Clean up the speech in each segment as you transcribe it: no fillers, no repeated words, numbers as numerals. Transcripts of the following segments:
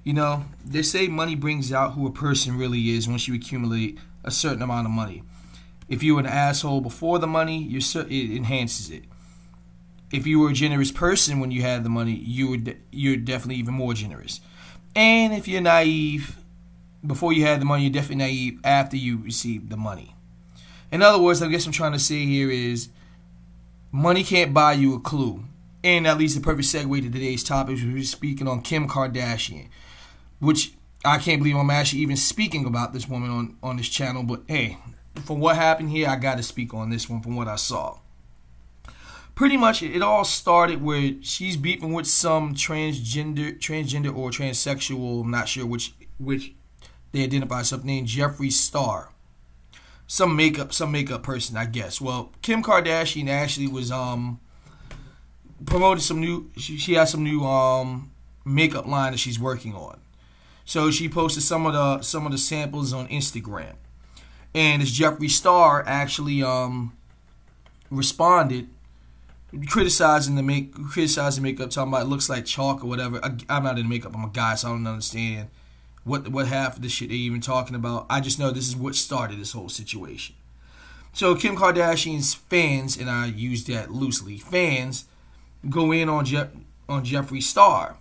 They say money brings out who a person really is once you accumulate a certain amount of money. If you were an asshole before the money, it enhances it. If you were a generous person when you had the money, you're definitely even more generous. And if you're naive before you had the money, you're definitely naive after you received the money. In other words, I guess I'm trying to say here is money can't buy you a clue. And that leads the perfect segue to today's topic. We're speaking on Kim Kardashian, which I can't believe I'm actually even speaking about this woman on this channel. But hey, from what happened here, I got to speak on this one from what I saw. Pretty much, it all started where she's beefing with some transgender or transsexual. I'm not sure which they identify something named Jefree Star, some makeup person, I guess. Well, Kim Kardashian actually was promoted some new. She has some new makeup line that she's working on. So she posted some of the samples on Instagram, and this Jefree Star actually responded, criticizing the makeup, talking about it looks like chalk or whatever. I'm not in makeup. I'm a guy, so I don't understand what half of this shit they're even talking about. I just know this is what started this whole situation. So Kim Kardashian's fans, and I use that loosely, fans go in on Jefree Star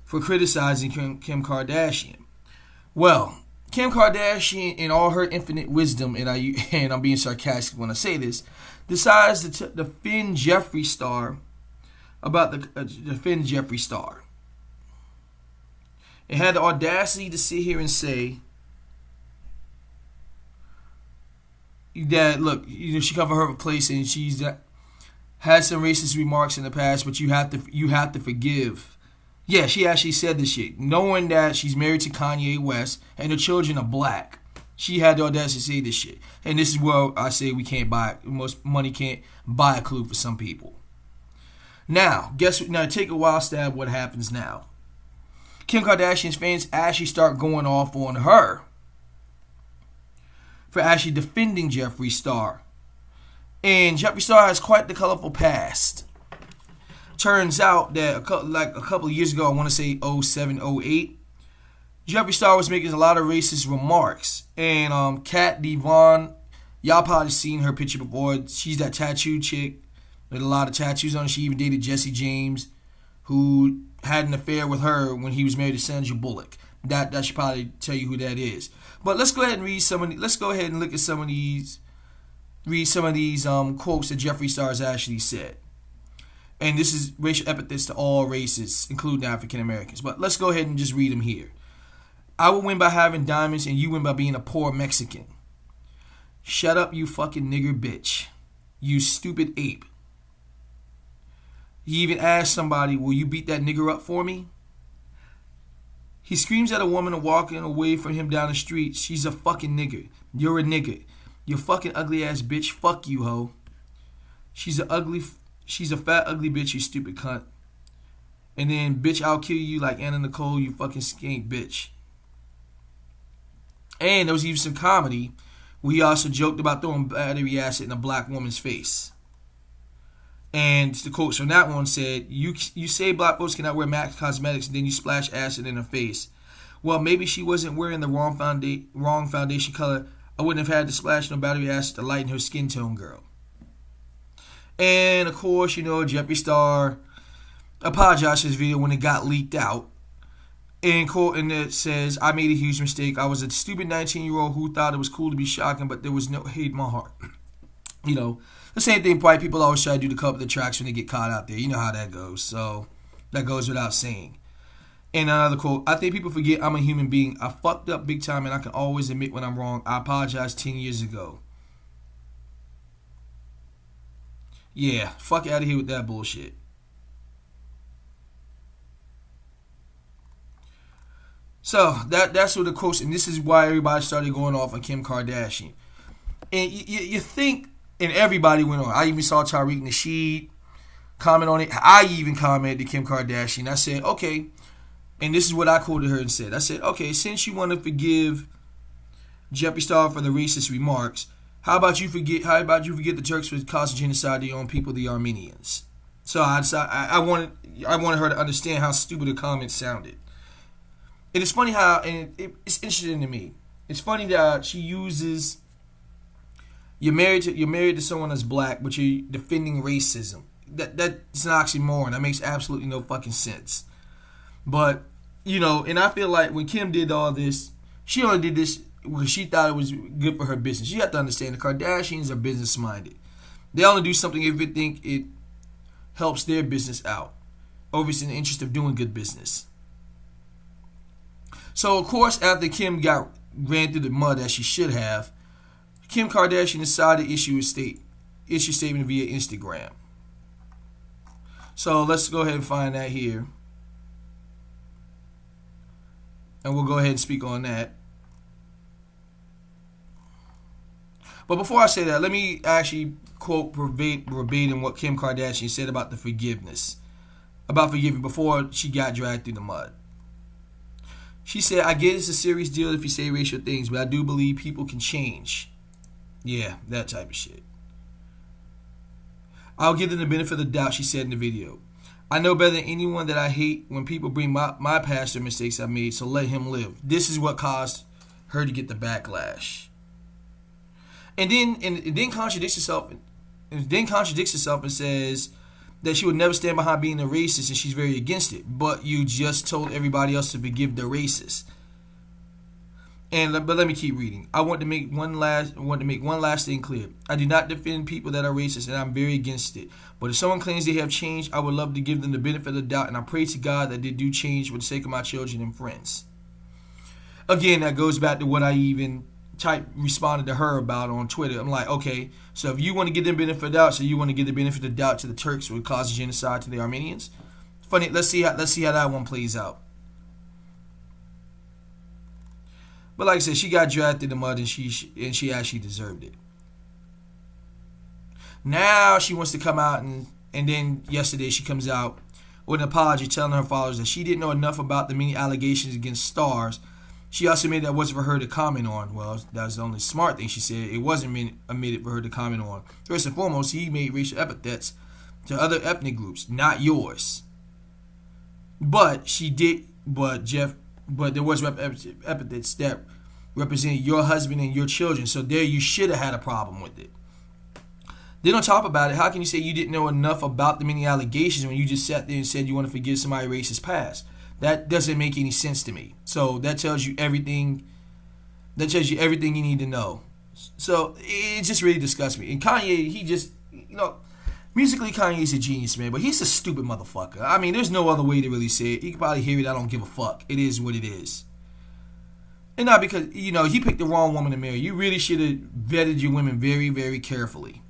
for criticizing Kim Kardashian. Well, Kim Kardashian, in all her infinite wisdom, and I'm being sarcastic when I say this, decides to defend Jefree Star defend Jefree Star. It had the audacity to sit here and say that, look, she covered her place and she's had some racist remarks in the past, but you have to forgive. Yeah, she actually said this shit, knowing that she's married to Kanye West and her children are black. She had the audacity to say this shit, and this is where I say most money can't buy a clue for some people. Now, take a wild stab. What happens now? Kim Kardashian's fans actually start going off on her for actually defending Jefree Star. And Jefree Star has quite the colorful past. Turns out that a couple of years ago, I want to say 07, 08, Jefree Star was making a lot of racist remarks. And Kat Devon, y'all probably seen her picture before. She's that tattoo chick with a lot of tattoos on her. She even dated Jesse James, who had an affair with her when he was married to Sandra Bullock. That should probably tell you who that is. But let's go ahead and read let's go ahead and look at some of these. Read some of these quotes that Jefree Star has actually said. And this is racial epithets to all races, including African Americans. But let's go ahead and just read them here. I will win by having diamonds and you win by being a poor Mexican. Shut up, you fucking nigger bitch. You stupid ape. He even asked somebody, will you beat that nigger up for me? He screams at a woman walking away from him down the street. She's a fucking nigger. You're a nigger. You fucking ugly ass bitch. Fuck you, hoe. She's a fat ugly bitch, you stupid cunt. And then, bitch, I'll kill you like Anna Nicole, you fucking skank bitch. And there was even some comedy where he also joked about throwing battery acid in a black woman's face. And the quotes from that one said, you say black folks cannot wear MAC cosmetics and then you splash acid in her face. Well, maybe she wasn't wearing the wrong foundation color. I wouldn't have had to splash no battery acid to lighten her skin tone, girl. And of course, Jefree Star apologized for his video when it got leaked out. And it says, I made a huge mistake. I was a stupid 19-year-old who thought it was cool to be shocking, but there was no hate in my heart. The same thing white people always try to do to cover the tracks when they get caught out there. You know how that goes. So that goes without saying. And another quote, I think people forget I'm a human being. I fucked up big time and I can always admit when I'm wrong. I apologized 10 years ago. Yeah, fuck out of here with that bullshit. So that's what the quotes, and this is why everybody started going off on Kim Kardashian. And you think, and everybody went on. I even saw Tariq Nasheed comment on it. I even commented to Kim Kardashian. I said, okay, and this is what I quoted her and said. I said, okay, since you want to forgive Jefree Star for the racist remarks, how about you forget the Turks for causing genocide to your own people, the Armenians? So I wanted her to understand how stupid the comment sounded. And it's funny how, and it's interesting to me. It's funny that she uses, you're married to someone that's black, but you're defending racism. That's an oxymoron. That makes absolutely no fucking sense. But, and I feel like when Kim did all this, she only did this because she thought it was good for her business. You have to understand, the Kardashians are business minded. They only do something if they think it helps their business out, or if it's in the interest of doing good business. So, of course, after Kim ran through the mud as she should have, Kim Kardashian decided to issue a statement via Instagram. So let's go ahead and find that here. And we'll go ahead and speak on that. But before I say that, let me actually quote verbatim what Kim Kardashian said about about forgiving before she got dragged through the mud. She said, "I get it's a serious deal if you say racial things, but I do believe people can change." Yeah, that type of shit. "I'll give them the benefit of the doubt," she said in the video. "I know better than anyone that I hate when people bring my past or mistakes I made, so let him live." This is what caused her to get the backlash. And then contradicts herself and says that she would never stand behind being a racist and she's very against it. But you just told everybody else to forgive the racist. But let me keep reading. I want to make one last thing clear. I do not defend people that are racist, and I'm very against it. But if someone claims they have changed, I would love to give them the benefit of the doubt, and I pray to God that they do change for the sake of my children and friends. Again, that goes back to what I even responded to her about on Twitter. I'm like, okay, so if you want to give them benefit of the doubt, so you want to give the benefit of the doubt to the Turks who would cause genocide to the Armenians? Funny. Let's see how that one plays out. But like I said, she got dragged through the mud, and she actually deserved it. Now she wants to come out, and then yesterday she comes out with an apology telling her followers that she didn't know enough about the many allegations against stars. She also made that wasn't for her to comment on. Well, that was the only smart thing she said. It wasn't admitted for her to comment on. First and foremost, he made racial epithets to other ethnic groups, not yours. But she did. But there was epithets that represented your husband and your children. So there, you should have had a problem with it. Then on top about it, how can you say you didn't know enough about the many allegations when you just sat there and said you want to forgive somebody's racist past? That doesn't make any sense to me. So that tells you everything. That tells you everything you need to know. So it just really disgusts me. And Kanye, he just, musically Kanye's a genius, man, but he's a stupid motherfucker. I mean, there's no other way to really say it. You can probably hear it. I don't give a fuck. It is what it is. And not because, he picked the wrong woman to marry. You really should have vetted your women very, very carefully.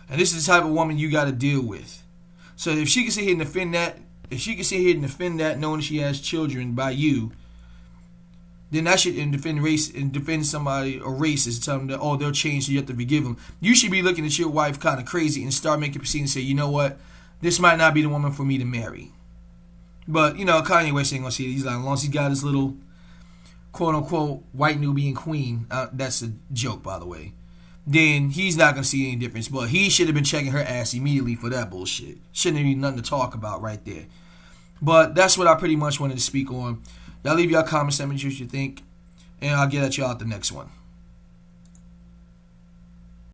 And this is the type of woman you got to deal with. So if she can sit here and defend that, knowing she has children by you, then that should defend somebody a racist, tell them that they'll change, so you have to forgive them. You should be looking at your wife kind of crazy and start making proceedings and say, you know what, this might not be the woman for me to marry. But Kanye West ain't gonna see it. He's like, as long as he got his little quote unquote white Nubian queen, that's a joke by the way, then he's not going to see any difference. But he should have been checking her ass immediately for that bullshit. Shouldn't have been nothing to talk about right there. But that's what I pretty much wanted to speak on. Y'all leave y'all comments, tell me what you think, and I'll get at y'all at the next one.